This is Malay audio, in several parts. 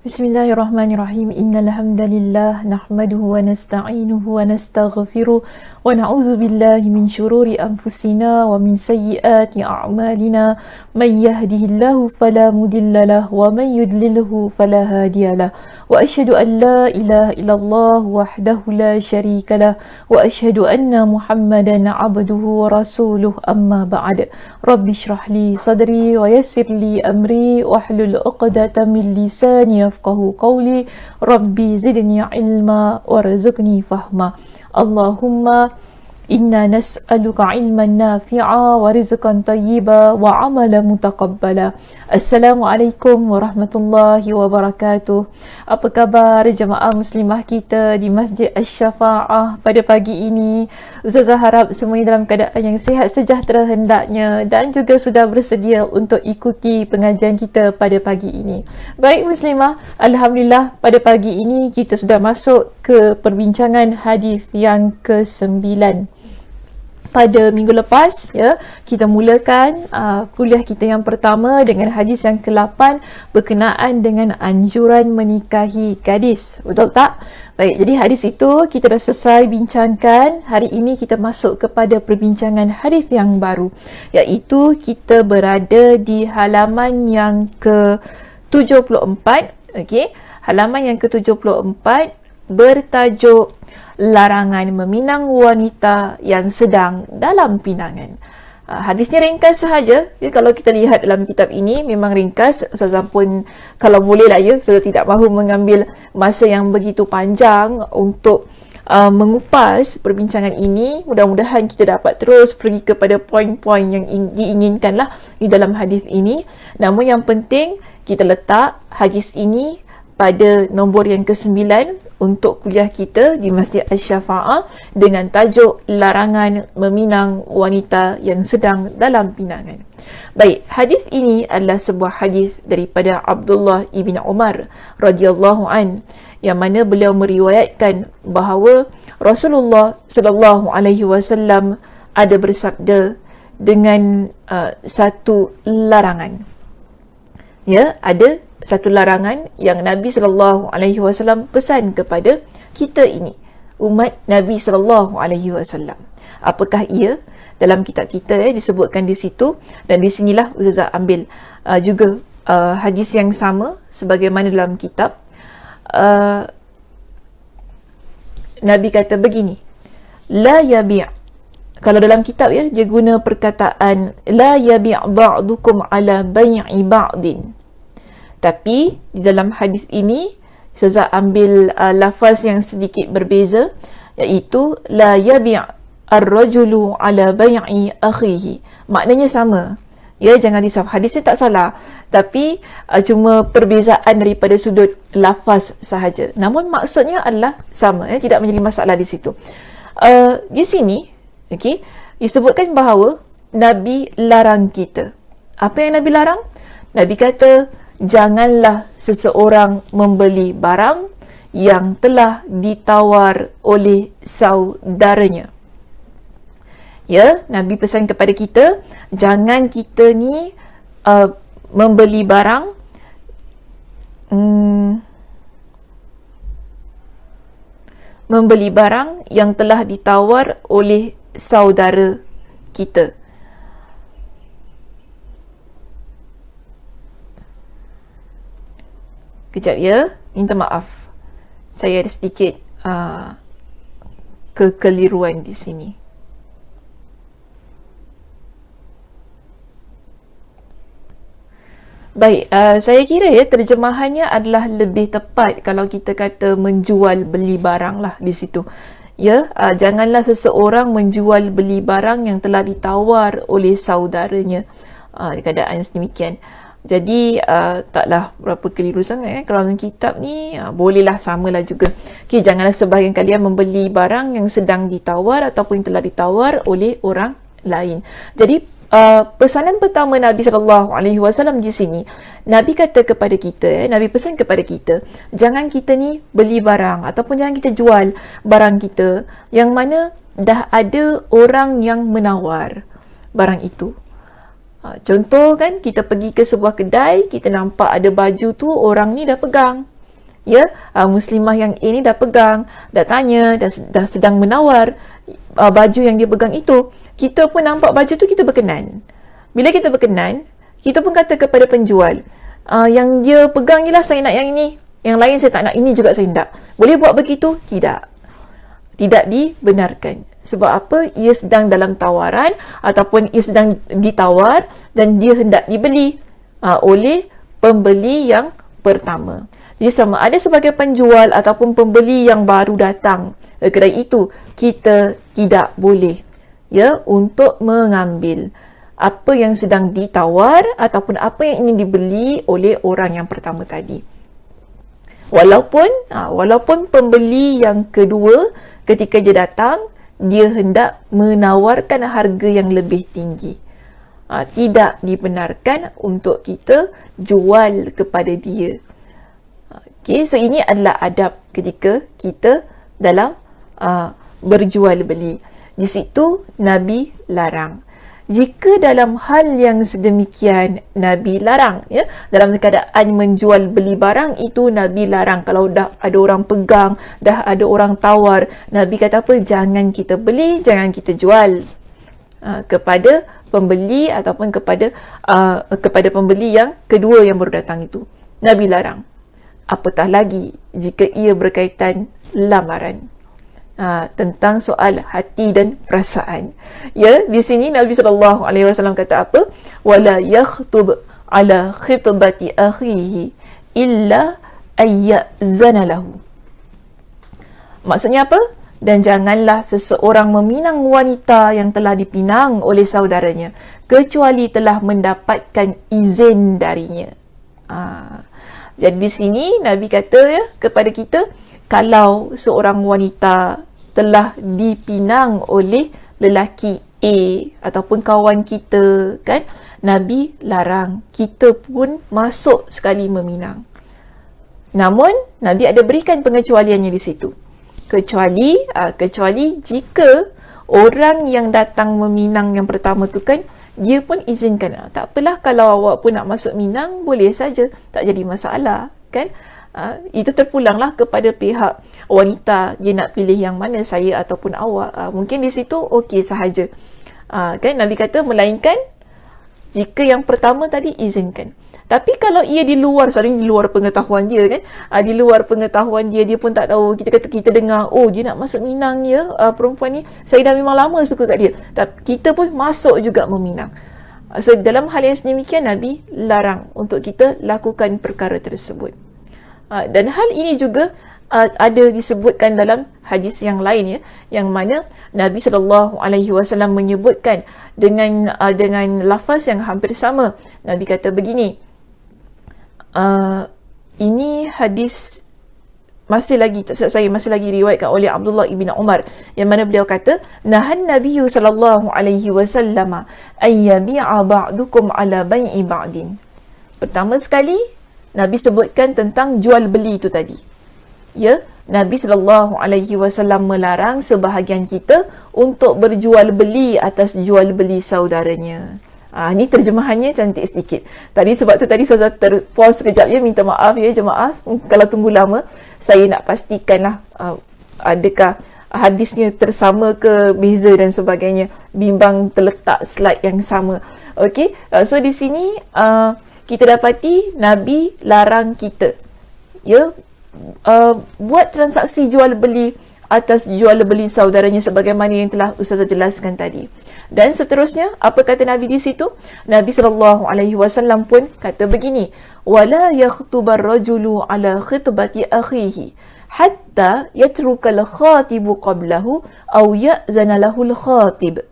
Bismillahirrahmanirrahim. Innal hamdalillah nahmaduhu wa nasta'inuhu wa nastaghfiruh wa na'udzu billahi min shururi anfusina wa min sayyiati a'malina. May yahdihillahu fala mudhillalah wa may yudlilhu fala hadiyalah. Wa asyhadu an la ilaha illallah wahdahu la syarikalah wa asyhadu anna Muhammadan 'abduhu wa rasuluh. Amma ba'd. Rabbi shrah li sadri wa yassir li amri wahlul 'uqdatam min lisani yafqahu qawli. Rabbi zidni ilma warzuqni fahma. Allahumma inna nas'aluka ilman nafi'a wa rizqan tayyiba wa amalan mutaqabbala. Assalamualaikum warahmatullahi wabarakatuh. Apa khabar jemaah muslimah kita di Masjid Asy-Syafa'ah pada pagi ini? Ustazah harap semuanya dalam keadaan yang sihat sejahtera hendaknya dan juga sudah bersedia untuk ikuti pengajian kita pada pagi ini. Baik muslimah, alhamdulillah pada pagi ini kita sudah masuk ke perbincangan hadis yang ke-9. Pada minggu lepas, ya, kita mulakan kuliah kita yang pertama dengan hadis yang ke-8 berkenaan dengan anjuran menikahi gadis. Betul tak? Baik, jadi hadis itu kita dah selesai bincangkan. Hari ini kita masuk kepada perbincangan hadis yang baru, iaitu kita berada di halaman yang ke-74. Okey, halaman yang ke-74 bertajuk larangan meminang wanita yang sedang dalam pinangan. Hadisnya ringkas sahaja. Ya, kalau kita lihat dalam kitab ini memang ringkas. Ustazah pun kalau boleh lah ya, Ustazah tidak mahu mengambil masa yang begitu panjang untuk mengupas perbincangan ini. Mudah-mudahan kita dapat terus pergi kepada poin-poin yang diinginkan lah di dalam hadis ini. Namun yang penting kita letak hadis ini pada nombor yang ke-9 untuk kuliah kita di Masjid Asy-Syafa'ah dengan tajuk larangan meminang wanita yang sedang dalam pinangan. Baik, hadis ini adalah sebuah hadis daripada Abdullah ibn Umar radhiyallahu an, yang mana beliau meriwayatkan bahawa Rasulullah sallallahu alaihi wasallam ada bersabda dengan satu larangan. Ya, ada satu larangan yang Nabi SAW pesan kepada kita ini, umat Nabi SAW. Apakah ia? Dalam kitab kita disebutkan di situ, dan di sinilah Ustazah ambil juga hadis yang sama sebagaimana dalam kitab. Nabi kata begini, la yabi'. Kalau dalam kitab dia guna perkataan la yabi' ba'dukum ala bai'i ba'din. Tapi di dalam hadis ini Ustazah ambil lafaz yang sedikit berbeza, iaitu la yabi' ar-rajulu ala bai'i akhihi. Maknanya sama. Ya, jangan risau, hadisnya tak salah, tapi cuma perbezaan daripada sudut lafaz sahaja. Namun maksudnya adalah sama, tidak menjadi masalah di situ. Di sini, okey, disebutkan bahawa Nabi larang kita. Apa yang Nabi larang? Nabi kata, janganlah seseorang membeli barang yang telah ditawar oleh saudaranya. Ya, Nabi pesan kepada kita, jangan kita ni membeli barang yang telah ditawar oleh saudara kita. Kejap ya, minta maaf. Saya ada sedikit kekeliruan di sini. Baik, saya kira terjemahannya adalah lebih tepat kalau kita kata menjual beli barang lah di situ. Ya, janganlah seseorang menjual beli barang yang telah ditawar oleh saudaranya. Keadaan sedemikian. Jadi taklah berapa keliru sangat kalau dalam kitab ni bolehlah samalah juga. Okey, janganlah sebahagian kalian membeli barang yang sedang ditawar ataupun yang telah ditawar oleh orang lain. Jadi pesanan pertama Nabi SAW di sini, Nabi kata kepada kita, Nabi pesan kepada kita, jangan kita ni beli barang ataupun jangan kita jual barang kita yang mana dah ada orang yang menawar barang itu. Contoh kan, kita pergi ke sebuah kedai, kita nampak ada baju tu orang ni dah pegang. Ya, muslimah yang A ni dah pegang, dah tanya, dah sedang menawar baju yang dia pegang itu. Kita pun nampak baju tu, kita berkenan. Bila kita berkenan, kita pun kata kepada penjual, yang dia pegang ni lah saya nak yang ini, yang lain saya tak nak, ini juga saya tak. Boleh buat begitu? Tidak dibenarkan. Sebab apa? Ia sedang dalam tawaran ataupun ia sedang ditawar dan dia hendak dibeli oleh pembeli yang pertama. Jadi sama ada sebagai penjual ataupun pembeli yang baru datang ke kedai itu, kita tidak boleh untuk mengambil apa yang sedang ditawar ataupun apa yang ingin dibeli oleh orang yang pertama tadi. Walaupun pembeli yang kedua ketika dia datang, dia hendak menawarkan harga yang lebih tinggi. Tidak dibenarkan untuk kita jual kepada dia. Okay, so ini adalah adab ketika kita dalam berjual beli. Di situ Nabi larang. Jika dalam hal yang sedemikian Nabi larang, dalam keadaan menjual beli barang itu Nabi larang. Kalau dah ada orang pegang, dah ada orang tawar, Nabi kata apa? Jangan kita beli, jangan kita jual kepada pembeli ataupun kepada pembeli yang kedua yang baru datang itu. Nabi larang. Apatah lagi jika ia berkaitan lamaran. Tentang soal hati dan perasaan. Ya, di sini Nabi SAW kata apa? Wala yakhtub ala khitbati akhihi illa ayyazana lahu. Maksudnya apa? Dan janganlah seseorang meminang wanita yang telah dipinang oleh saudaranya kecuali telah mendapatkan izin darinya. Jadi di sini Nabi kata kepada kita, kalau seorang wanita telah dipinang oleh lelaki A ataupun kawan kita, kan, Nabi larang kita pun masuk sekali meminang. Namun Nabi ada berikan pengecualiannya di situ. Kecuali jika orang yang datang meminang yang pertama tu kan, dia pun izinkan. Tak apalah kalau awak pun nak masuk minang, boleh saja, tak jadi masalah, kan? Itu terpulanglah kepada pihak wanita, dia nak pilih yang mana, saya ataupun awak. Mungkin di situ okey sahaja. Kan Nabi kata melainkan jika yang pertama tadi izinkan. Tapi kalau ia di luar pengetahuan dia, kan, di luar pengetahuan dia pun tak tahu, kita dengar, oh dia nak masuk minang perempuan ni, saya dah memang lama suka kat dia, tapi kita pun masuk juga meminang. So dalam hal yang sedemikian Nabi larang untuk kita lakukan perkara tersebut. Dan hal ini juga ada disebutkan dalam hadis yang lain, yang mana Nabi SAW menyebutkan dengan lafaz yang hampir sama. Nabi kata begini, ini hadis masih lagi riwayatkan oleh Abdullah ibn Umar, yang mana beliau kata, nahan Nabi sallallahu alaihi wasallam ay yabi'a ba'dukum ala bai'i ba'din. Pertama sekali Nabi sebutkan tentang jual beli itu tadi. Ya, Nabi sallallahu alaihi wasallam melarang sebahagian kita untuk berjual beli atas jual beli saudaranya. Ni terjemahannya cantik sedikit. Sebab tu tadi saya terpause sekejap, minta maaf jemaah kalau tunggu lama. Saya nak pastikanlah adakah hadisnya tersama ke beza dan sebagainya. Bimbang terletak slide yang sama. Okey, so di sini kita dapati Nabi larang kita buat transaksi jual beli atas jual beli saudaranya sebagaimana yang telah Ustazah jelaskan tadi. Dan seterusnya, apa kata Nabi di situ? Nabi SAW pun kata begini, wala yakhtubar rajulu ala khitbati akhihi hatta yatrukal khatibu qablahu aw ya'zana lahul khatib.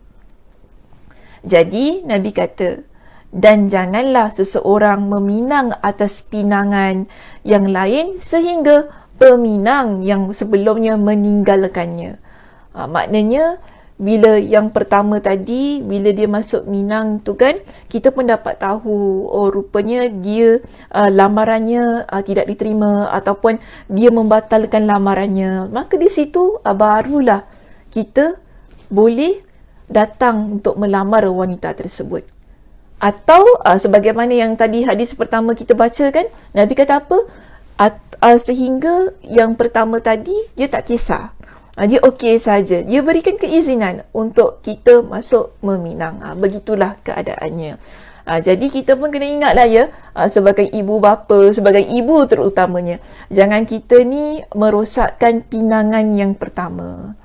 Jadi Nabi kata, dan janganlah seseorang meminang atas pinangan yang lain sehingga peminang yang sebelumnya meninggalkannya. Maknanya bila yang pertama tadi, bila dia masuk minang tu kan, kita pun dapat tahu, oh rupanya dia lamarannya tidak diterima ataupun dia membatalkan lamarannya. Maka di situ barulah kita boleh datang untuk melamar wanita tersebut. Atau sebagaimana yang tadi hadis pertama kita baca kan, Nabi kata apa? sehingga yang pertama tadi dia tak kisah, dia okey saja, dia berikan keizinan untuk kita masuk meminang. Begitulah keadaannya. Jadi kita pun kena ingatlah ya, sebagai ibu bapa, sebagai ibu terutamanya, jangan kita ni merosakkan pinangan yang pertama.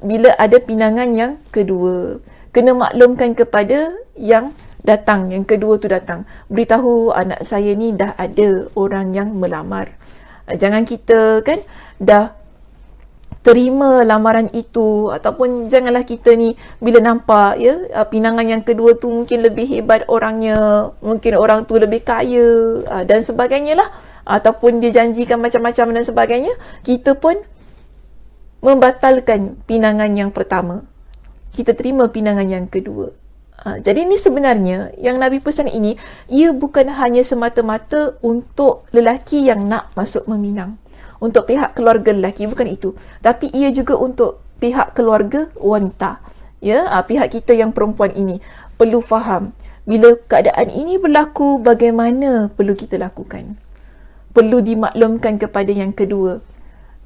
Bila ada pinangan yang kedua, kena maklumkan kepada yang datang, yang kedua tu datang, beritahu anak saya ni dah ada orang yang melamar. Jangan kita kan dah terima lamaran itu, ataupun janganlah kita ni bila nampak ya pinangan yang kedua tu mungkin lebih hebat orangnya, mungkin orang tu lebih kaya dan sebagainya lah, ataupun dia janjikan macam-macam dan sebagainya, kita pun membatalkan pinangan yang pertama, kita terima pinangan yang kedua. Jadi ni sebenarnya yang Nabi pesan ini, ia bukan hanya semata-mata untuk lelaki yang nak masuk meminang, untuk pihak keluarga lelaki, bukan itu, tapi ia juga untuk pihak keluarga wanita. Ya, pihak kita yang perempuan ini perlu faham bila keadaan ini berlaku, bagaimana perlu kita lakukan. Perlu dimaklumkan kepada yang kedua.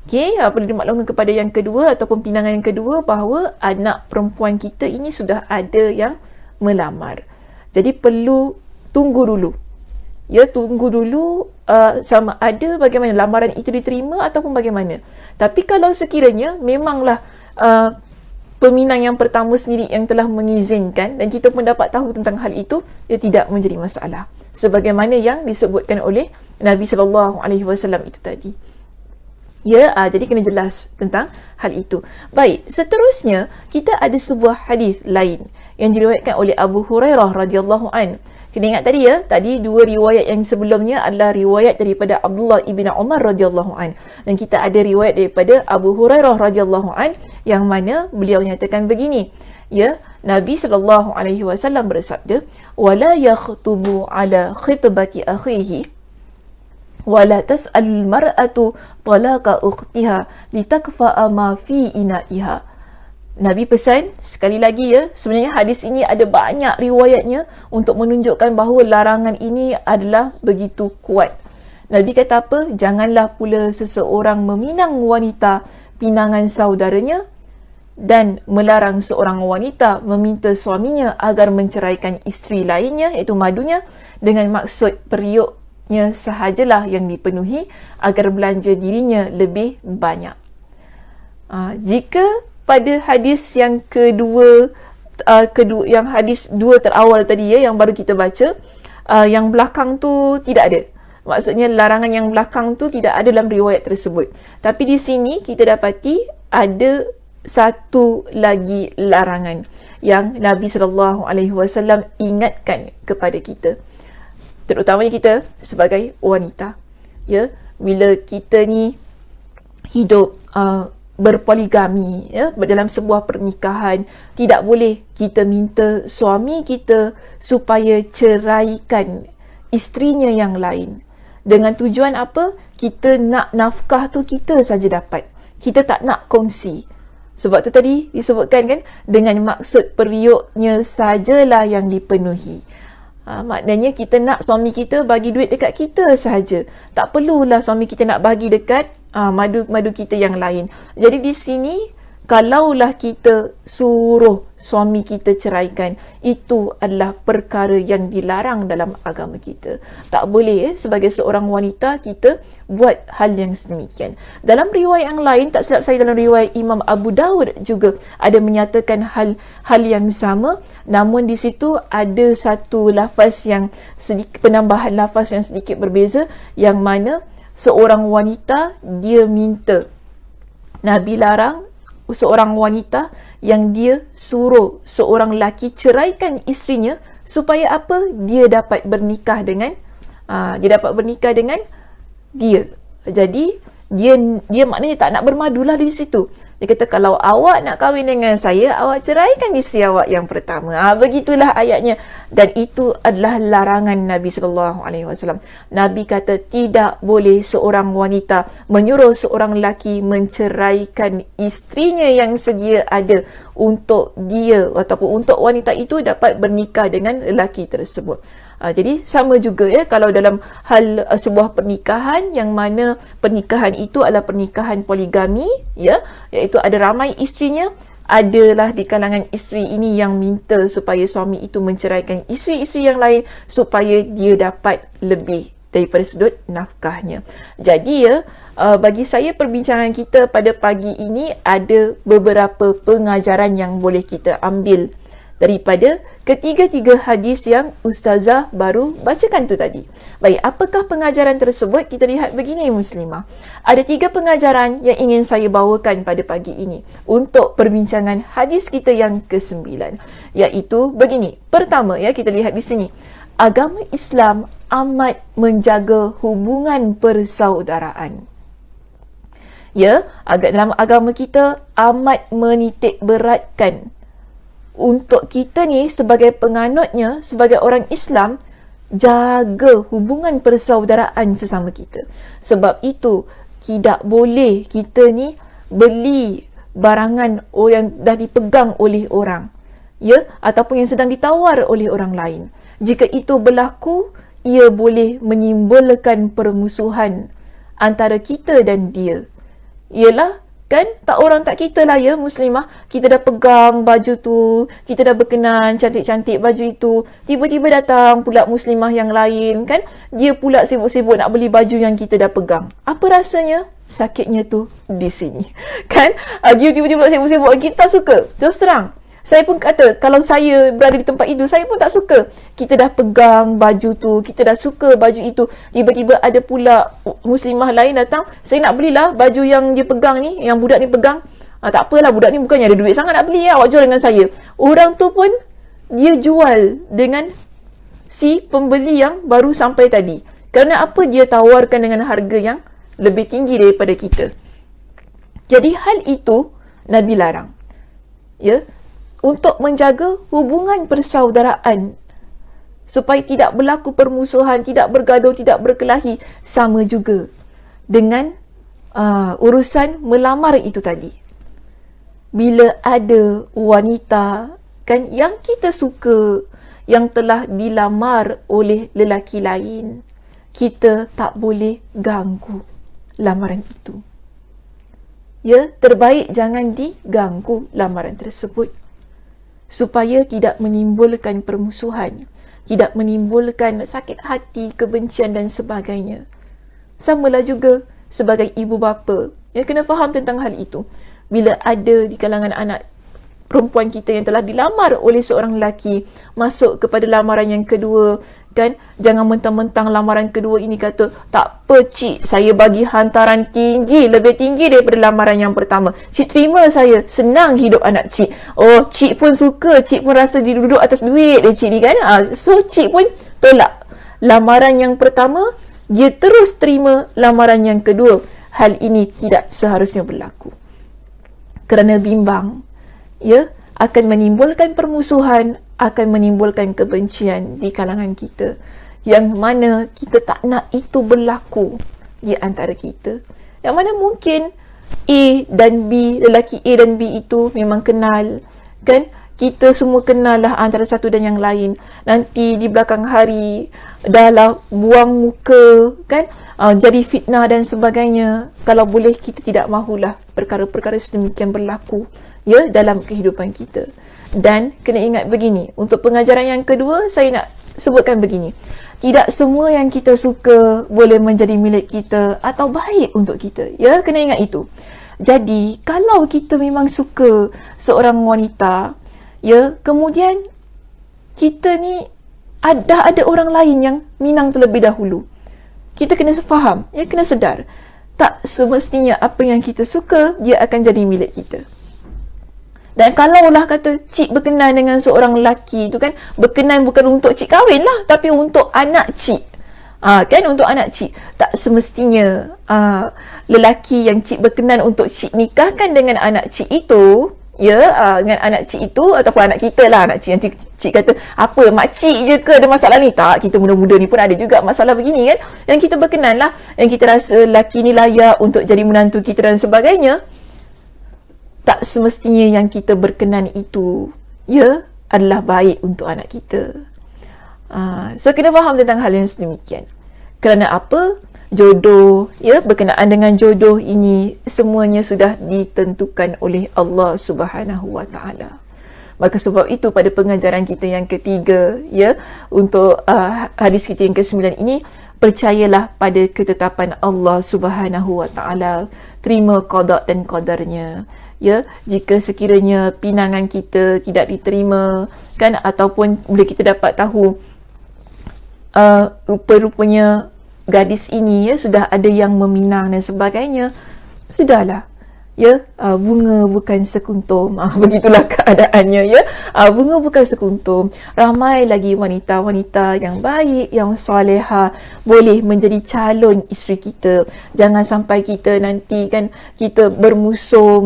Okey, perlu dimaklumkan kepada yang kedua ataupun pinangan yang kedua bahawa anak perempuan kita ini sudah ada yang melamar. Jadi perlu tunggu dulu. Ya, tunggu dulu sama ada bagaimana lamaran itu diterima ataupun bagaimana. Tapi kalau sekiranya memanglah peminang yang pertama sendiri yang telah mengizinkan dan kita pun dapat tahu tentang hal itu, ia tidak menjadi masalah. Sebagaimana yang disebutkan oleh Nabi SAW itu tadi. Ya, jadi kena jelas tentang hal itu. Baik, seterusnya kita ada sebuah hadis lain yang diriwayatkan oleh Abu Hurairah radhiyallahu an. Kena ingat tadi ya, tadi dua riwayat yang sebelumnya adalah riwayat daripada Abdullah ibn Umar radhiyallahu an, dan kita ada riwayat daripada Abu Hurairah radhiyallahu an yang mana beliau nyatakan begini. Ya, Nabi SAW bersabda, "Wala yakhtubu ala khitbati akhihi wala tas'al mar'atu talaqa ukhtiha litakfa'a ma fi ina'iha." Nabi pesan sekali lagi ya, sebenarnya hadis ini ada banyak riwayatnya untuk menunjukkan bahawa larangan ini adalah begitu kuat. Nabi kata apa? Janganlah pula seseorang meminang wanita pinangan saudaranya, dan melarang seorang wanita meminta suaminya agar menceraikan isteri lainnya, iaitu madunya, dengan maksud periuknya sahajalah yang dipenuhi agar belanja dirinya lebih banyak. Jika pada hadis yang kedua, yang hadis dua terawal tadi ya, yang baru kita baca, yang belakang tu tidak ada. Maksudnya larangan yang belakang tu tidak ada dalam riwayat tersebut. Tapi di sini kita dapati ada satu lagi larangan yang Nabi SAW ingatkan kepada kita, terutamanya kita sebagai wanita. Ya, bila kita ni hidup berpoligami ya, dalam sebuah pernikahan, tidak boleh kita minta suami kita supaya ceraikan isterinya yang lain. Dengan tujuan apa? Kita nak nafkah tu kita saja dapat, kita tak nak kongsi. Sebab tu tadi disebutkan kan, dengan maksud periuknya sajalah yang dipenuhi. Maknanya kita nak suami kita bagi duit dekat kita sahaja, tak perlulah suami kita nak bagi dekat madu kita yang lain. Jadi di sini kalaulah kita suruh suami kita ceraikan, itu adalah perkara yang dilarang dalam agama kita. Tak boleh sebagai seorang wanita kita buat hal yang sedemikian. Dalam riwayat yang lain, tak silap saya dalam riwayat Imam Abu Dawud juga ada menyatakan hal yang sama, namun di situ ada satu lafaz yang sedikit, penambahan lafaz yang sedikit berbeza, yang mana seorang wanita dia minta, Nabi larang seorang wanita yang dia suruh seorang lelaki ceraikan isterinya supaya apa? Dia dapat bernikah dengan dia. Jadi dia maknanya tak nak bermadulah di situ. Dia kata, kalau awak nak kahwin dengan saya, awak ceraikan isteri awak yang pertama. Begitulah ayatnya. Dan itu adalah larangan Nabi SAW. Nabi kata tidak boleh seorang wanita menyuruh seorang lelaki menceraikan isterinya yang sedia ada untuk dia ataupun untuk wanita itu dapat bernikah dengan lelaki tersebut. Jadi sama juga ya, kalau dalam hal sebuah pernikahan yang mana pernikahan itu adalah pernikahan poligami ya, iaitu ada ramai isterinya, adalah di kalangan isteri ini yang minta supaya suami itu menceraikan isteri-isteri yang lain supaya dia dapat lebih daripada sudut nafkahnya. Jadi ya, bagi saya perbincangan kita pada pagi ini ada beberapa pengajaran yang boleh kita ambil daripada ketiga-tiga hadis yang Ustazah baru bacakan tu tadi. Baik, apakah pengajaran tersebut? Kita lihat begini muslimah. Ada 3 pengajaran yang ingin saya bawakan pada pagi ini untuk perbincangan hadis kita yang ke-9. Iaitu begini. Pertama ya, kita lihat di sini. Agama Islam amat menjaga hubungan persaudaraan. Ya, dalam agama kita amat menitik beratkan untuk kita ni sebagai penganutnya, sebagai orang Islam, jaga hubungan persaudaraan sesama kita. Sebab itu tidak boleh kita ni beli barangan yang dah dipegang oleh orang, ya, ataupun yang sedang ditawar oleh orang lain. Jika itu berlaku, ia boleh menimbulkan permusuhan antara kita dan dia. Ialah kan, tak orang tak kita lah ya muslimah, kita dah pegang baju tu, kita dah berkenan cantik-cantik baju itu, tiba-tiba datang pula muslimah yang lain kan, dia pula sibuk-sibuk nak beli baju yang kita dah pegang. Apa rasanya? Sakitnya tu di sini kan. Dia tiba-tiba sibuk-sibuk, kita tak suka. Terus terang, saya pun kata, kalau saya berada di tempat itu, saya pun tak suka. Kita dah pegang baju tu, kita dah suka baju itu, tiba-tiba ada pula muslimah lain datang, saya nak belilah baju yang dia pegang ni, yang budak ni pegang. Tak apalah, budak ni bukannya ada duit sangat nak beli, awak jual dengan saya. Orang tu pun dia jual dengan si pembeli yang baru sampai tadi. Kerana apa? Dia tawarkan dengan harga yang lebih tinggi daripada kita. Jadi hal itu Nabi larang. Ya, untuk menjaga hubungan persaudaraan supaya tidak berlaku permusuhan, tidak bergaduh, tidak berkelahi. Sama juga dengan urusan melamar itu tadi. Bila ada wanita kan yang kita suka, yang telah dilamar oleh lelaki lain, kita tak boleh ganggu lamaran itu. Ya, terbaik jangan diganggu lamaran tersebut, supaya tidak menimbulkan permusuhan, tidak menimbulkan sakit hati, kebencian dan sebagainya. Samalah juga sebagai ibu bapa, ya, kena faham tentang hal itu. Bila ada di kalangan anak perempuan kita yang telah dilamar oleh seorang lelaki, masuk kepada lamaran yang kedua, kan, jangan mentang-mentang lamaran kedua ini kata, tak apa cik, saya bagi hantaran tinggi, lebih tinggi daripada lamaran yang pertama. Cik terima saya, senang hidup anak cik. Oh, cik pun suka, cik pun rasa duduk atas duit dia cik ni kan. So, cik pun tolak lamaran yang pertama, dia terus terima lamaran yang kedua. Hal ini tidak seharusnya berlaku. Kerana bimbang, ya, akan menimbulkan permusuhan, akan menimbulkan kebencian di kalangan kita, yang mana kita tak nak itu berlaku di antara kita. Yang mana mungkin A dan B, lelaki A dan B itu memang kenal, kan? Kita semua kenal lah antara satu dan yang lain. Nanti di belakang hari dah lah buang muka, kan? Jadi fitnah dan sebagainya. Kalau boleh kita tidak mahulah perkara-perkara sedemikian berlaku, ya, dalam kehidupan kita. Dan kena ingat begini, untuk pengajaran yang kedua saya nak sebutkan begini. Tidak semua yang kita suka boleh menjadi milik kita atau baik untuk kita. Ya, kena ingat itu. Jadi, kalau kita memang suka seorang wanita, ya, kemudian kita ni ada orang lain yang minang terlebih dahulu, kita kena faham, ya, kena sedar, tak semestinya apa yang kita suka dia akan jadi milik kita. Dan kalaulah kata cik berkenan dengan seorang lelaki tu kan, berkenan bukan untuk cik kahwin lah, tapi untuk anak cik, kan, untuk anak cik, tak semestinya lelaki yang cik berkenan untuk cik nikahkan dengan anak cik itu, dengan anak cik itu ataupun anak kita lah, anak cik, nanti cik kata apa mak cik je ke ada masalah ni, tak, kita muda-muda ni pun ada juga masalah begini kan, yang kita berkenan lah, yang kita rasa lelaki ni layak untuk jadi menantu kita dan sebagainya. Tak semestinya yang kita berkenan itu adalah baik untuk anak kita. So kena faham tentang hal yang sedemikian. Kerana apa? Jodoh, berkenaan dengan jodoh ini semuanya sudah ditentukan oleh Allah Subhanahu wa taala. Maka sebab itu pada pengajaran kita yang ketiga, untuk hadis kita yang ke-9 ini, percayalah pada ketetapan Allah Subhanahu wa taala, terima qada dan qadarnya. Jika sekiranya pinangan kita tidak diterima kan, ataupun bila kita dapat tahu rupa-rupanya gadis ini sudah ada yang meminang dan sebagainya, sudahlah, bunga bukan sekuntum. Begitulah keadaannya, bunga bukan sekuntum. Ramai lagi wanita-wanita yang baik, yang soleha boleh menjadi calon isteri kita. Jangan sampai kita nanti kan kita bermusuh,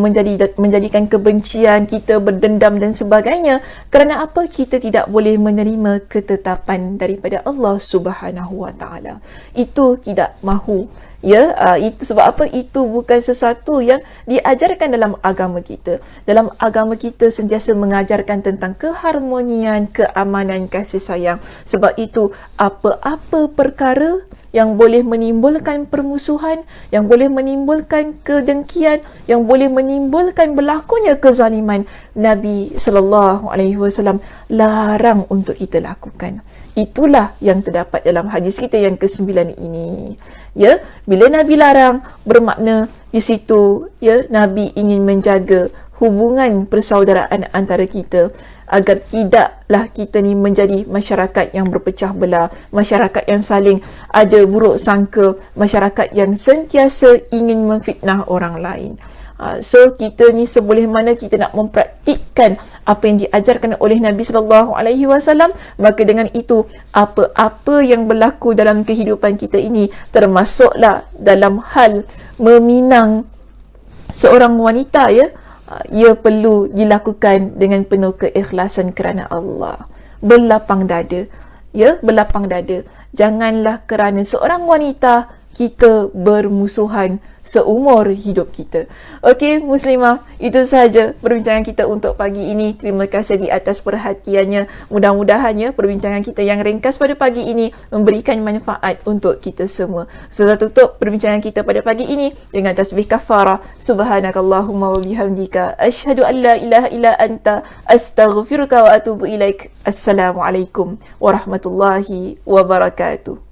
menjadikan kebencian, kita berdendam dan sebagainya. Kerana apa? Kita tidak boleh menerima ketetapan daripada Allah Subhanahu wa taala. Itu tidak mahu. Itu sebab apa? Itu bukan sesuatu yang diajarkan dalam agama kita. Dalam agama kita sentiasa mengajarkan tentang keharmonian, keamanan, kasih sayang. Sebab itu apa-apa perkara yang boleh menimbulkan permusuhan, yang boleh menimbulkan kedengkian, yang boleh menimbulkan berlakunya kezaliman, Nabi SAW larang untuk kita lakukan. Itulah yang terdapat dalam hadis kita yang ke-9 ini. Bila Nabi larang, bermakna di situ Nabi ingin menjaga hubungan persaudaraan antara kita, agar tidaklah kita ni menjadi masyarakat yang berpecah belah, masyarakat yang saling ada buruk sangka, masyarakat yang sentiasa ingin memfitnah orang lain. So kita ni seboleh mana kita nak mempraktikkan apa yang diajarkan oleh Nabi SAW, maka dengan itu apa-apa yang berlaku dalam kehidupan kita ini, termasuklah dalam hal meminang seorang wanita, ia perlu dilakukan dengan penuh keikhlasan kerana Allah. Berlapang dada, berlapang dada. Janganlah kerana seorang wanita kita bermusuhan seumur hidup kita. Okey, Muslimah, itu sahaja perbincangan kita untuk pagi ini. Terima kasih di atas perhatiannya. Mudah-mudahannya perbincangan kita yang ringkas pada pagi ini memberikan manfaat untuk kita semua. Setelah tutup perbincangan kita pada pagi ini dengan tasbih kafarah. Subhanakallahumma wa bihamdika asyhadu an la ilaha illa anta astaghfiruka wa atubu ilaik. Assalamualaikum warahmatullahi wabarakatuh.